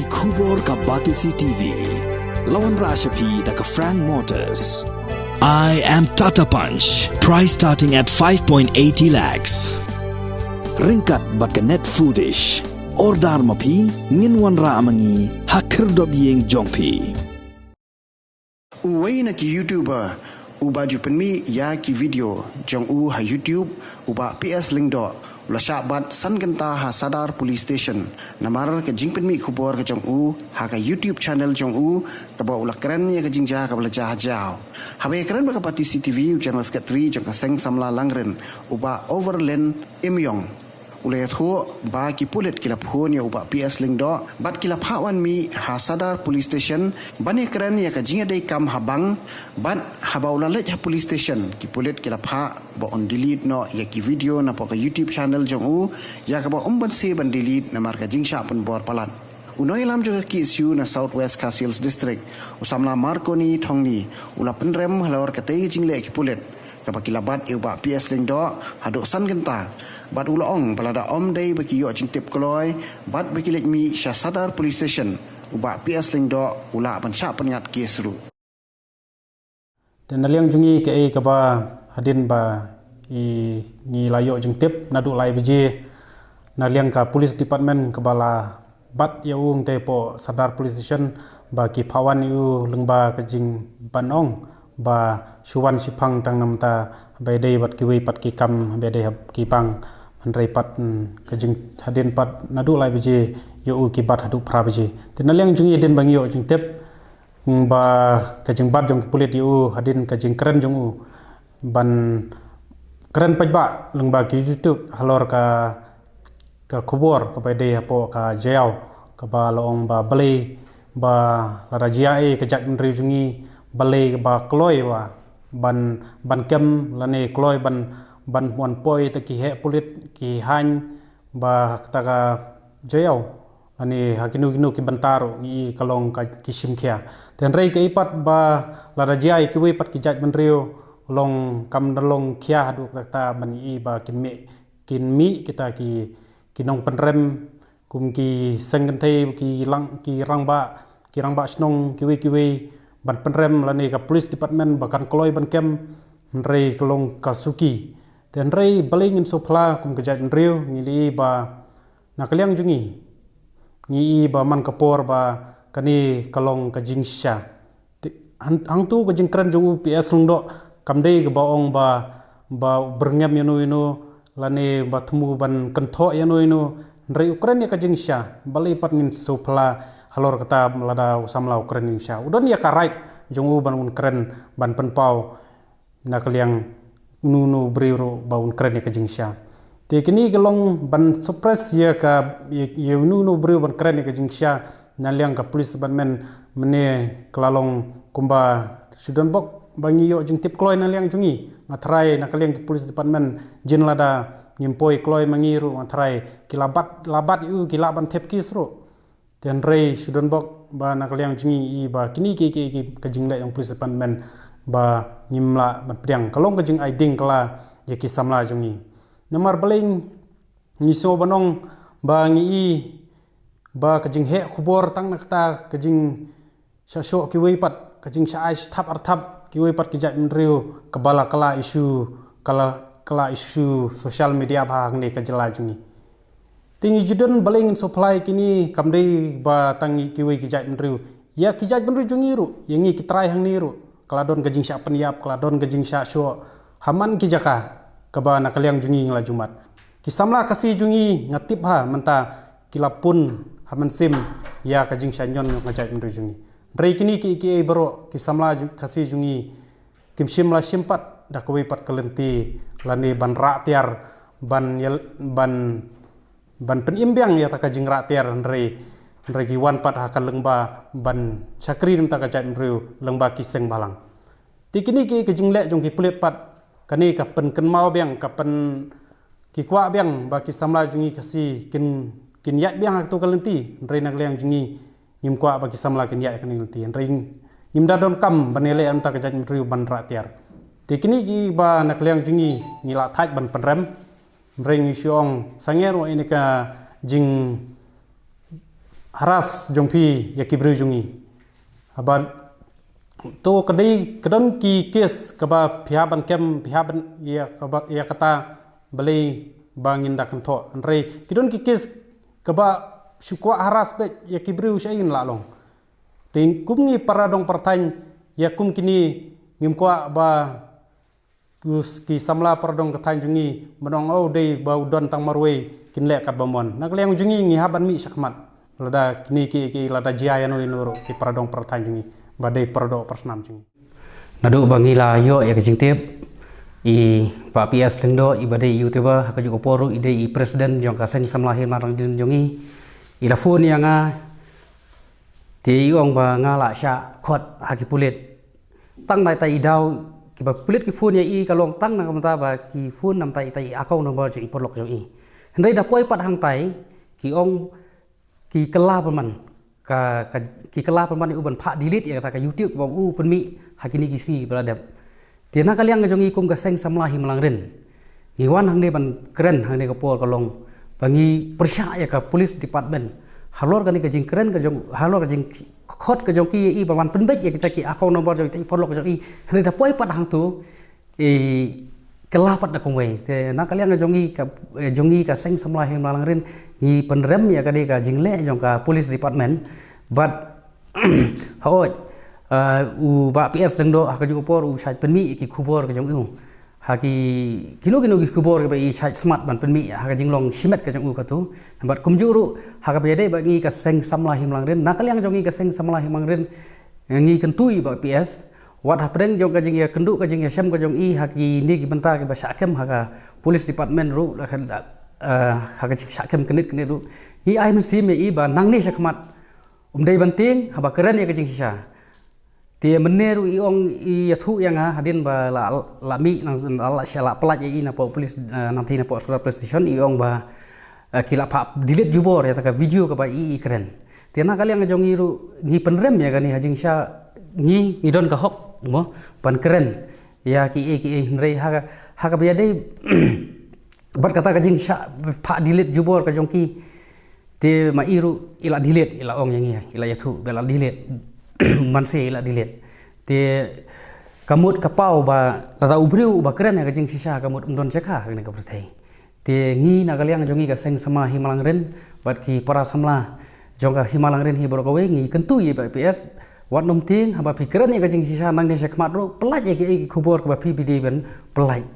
Kubor ka Batisi TV. Lawan Rashapi da ka Frank Motors. I am Tata Punch. Price starting at 5.80 lakhs. Ringkat bat ka net foodish. Ordar mapi nginwan ra amangi hakir dob yeng jongpi. Uway na ki YouTuber. Uba jupen mi ya ki video. Jong u ha YouTube. Uba PS link do. Ula syabat san genta ha Sadar Police Station. Namar ke jingpen mi kubor ke jong u ha ka YouTube channel jong u ka ba ula keren ya ke jingja ka belajar jauh. Habe keren ba ka pati CTV channel skat 3 jong ka seng samla langren uba overland imyong. Ula ya thu ba ki pulet kilap hon ya uba PS link do bat kilap hawan mi ha Sadar Police Station bani keren ya ka jinga dei kam habang bat haba ula lej ha police station ki pulet kilap ha ba on delete no ya ki video na pa ka YouTube channel jong u ya ka ba ban se ban delete na mar ka jingsha pun bor palan unoy lam juga ki isu na Southwest Castles District usamla Marconi thongni ula penrem halor ka tei jingle ki pulet kapag kilabat iuba PS link do hadok san genta bat ula ong balada om day baki yo jing tip kloy bat baki lek mi Sya Sadar Police Station uba PS link do ula pan sya pengat kesru dan naliang jungi ke kaba hadin ba ni layo jing tip nadu lai biji naliang ka police department kabala bat yaung te po Sadar Police Station ba ki pawan yu lengba ka jing banong ba suwan sipang tang namta bedai bat kiwi pat ki kam bedai ki pang handrai pat kajing hadin pat nadu lai biji yo ki bat hadu pra biji tinaliang jungi den bang yo jing tep ba kajing bat jong pulit yo hadin kajing keren jong ban keren pajba lengba ki YouTube halor ka kubor ka bedai apo ka jail ka ba loong ba balai ba larajia kajak ndri jungi balai ba kloy wa ban kem lane kloy ban wan poi ta ki he pulit ki han ba taka jayo ani hakinu ki bantaro ni kalong ka kisim khia ten rei ke ipat ba la rajai ki wi pat ki jaj benrio long kam dalong khia hadu ta ban i ba kin mi kita ki nong penrem kum ki sengen thei ki rang ba snong ki wi ban penrem lani ka police department bakan kloy ban kem rei kelong kasuki ten rei baling in sopla kum kejat nriu ngili ba nakaliang jungi ngi ba man kapor ba kani kalong ka jingsha hang tu ka jingkran jungu PS lungdo kamdei ka baong ba berngam yano lani ba thumu ban kentho yano rei ukren ya ka jingsha balai pat ngin sopla halor kata melada usamla ukren insya udon ya ka right jongu banun keren ban penpau nakaliang nunu briro baun keren ya ka jingsha te kini kelong ban suppress ya ka ye nunu briro ban keren ya ka jingsha naliang ka police department mene kelalong kumba sudan bok bangi yo jing tip kloy naliang jungi ngatrai nakaliang ki police department jin lada nyimpoi kloy mangiru ngatrai labat yu kilaban tep kisro ten rei sudan bok ba nakaliang jungi i ba kini ki kajingle yang police department ba nyimla ban priang kalong kajing aiding kala ya ki samla jungi namar baling ngiso banong ba ngi ba kajing he khubor tang nakta kajing syasyo ki wi pat kajing syai thap arthap ki wi pat ki jat mriu kabala kala isu sosial media ba ngne kajela jungi tingi judun baling supply kini kamdei ba tangi kiwi kijaj benriu ya kijaj benriu jungiru yangi kitrai hang niru kaladon gajing sya peniap kaladon gajing sya syo haman kijaka kaba nakaliang jungi ngla jumat kisamla kasih jungi ngatip ha menta kilapun haman sim ya kajing sya nyon ngajaj benriu jungi rei kini ki bero kisamla kasih jungi kimsim la simpat dak wi pat kelenti lani ban ra tiar ban penimbiang ya taka jingra tiar rei ki wan pat ha lengba ban chakri nim taka jat mriu lengba kiseng balang tikini ki jingle jong ki pulit pat kani ka pen mau biang ka pen ki kwa biang ba ki samla jungi kasi kin yat biang tu kalenti rei nak liang jungi nim kwa ba ki samla kin yat kani lenti rei nim dadon kam banele am taka jat mriu ban ra tiar tikini ki ba nak liang jungi ngila thaj ban penrem bring siong sangero ini ka jing haras jongpi yakibru jungi aban to kedon ki kes kaba pihaban kem pihaban ya kata beli bangin dak to andre kedon ki kes kaba syukwa haras be yakibru syain la long ting kumngi paradong pertany ya kum kini ngimkwa ba kus ki samla paradong ketany jungi menong au dei ba udon tang marwe kinle kat bamon nak leng jungi ngi haban mi syakmat lada kini ki lada jaya no inuro ki paradong pertany jungi ba dei parado persnam jungi nadu bangila yo ya kejingtip i pa PS lengdo i badai youtuber ka juga poru ide i presiden jong ka seng samlahi marang jungi i la phone yanga ti ong ba ngala sha khot haki pulit tang nai tai dau ki ba pulit ki phone ya i kalong tang na kamta ba ki phone nam tai tai akau no ba ji porlok jong i ndai da poi pat hang tai ki ong ki kela paman ka ki kela paman i uban pha delete ya kata ka YouTube ba penmi hakini kisi beradab tiana kaliang jong i kum ka seng samlahi malangren iwan hang ne ban keren hang ne ka por kalong bangi percaya ka police department halor ka ni ka jing keren ka jong halor ka jing khot ka jong ki i bawan penbek ya kita ki akau nomor jong i porlok jong i hang da poi pat hang tu kelapat da kongwe te na kaliang jong i ka seng samlahi malangren ni penrem ya ka de ka jingle jong ka police department but hoi u ba PS dengdo ha ka ju por u chai penmi ki khubor ka jong u ha ki kilo ki khubor ka i chai smart ban penmi ha ka jinglong simet ka jong u ka tu bat kumjuru ha ka bede ba ngi ka seng samla him langren nakal yang jong i ka seng samla him langren ngi kentui ba PS wat ha preng jong ka jing ya kendu ka jing ya syam ka jong i ha ki ni ki benta ki ba syakem ha ka police department ru ha ka syakem kenit ru i ai mesti me i ba nang ni syakmat dei banting ha ba keren ya ka jing sisa ti meneru iong i yathu yang hadin ba la mi nang la shala pelat i na po police nanti na po surat PlayStation iong ba kila pa delete jubor ya ta video ka ba i keren tiana kali yang jong iru ngi penrem ya gani hajing sha ngi don ka hok mo pan keren ya ki nrei ha ka biade bat kata ka jing sha pa delete jubor ka jong ki ti ma iru ila delete ila ong yang ila yathu bela delete manse ila dilet te kamut kapau ba lata ubriu ba keren ya kajing sisa kamut umdon cekha kene ka prathai te ngi na kaliang jongi ka seng sama himalangren bat ki para samla jonga himalangren hi borokawe ngi kentu ye ba PS wat nom ting haba pikiran ya kajing sisa nang de sekmat ro pelaj ya ki khubor ka ba PBD ben pelaj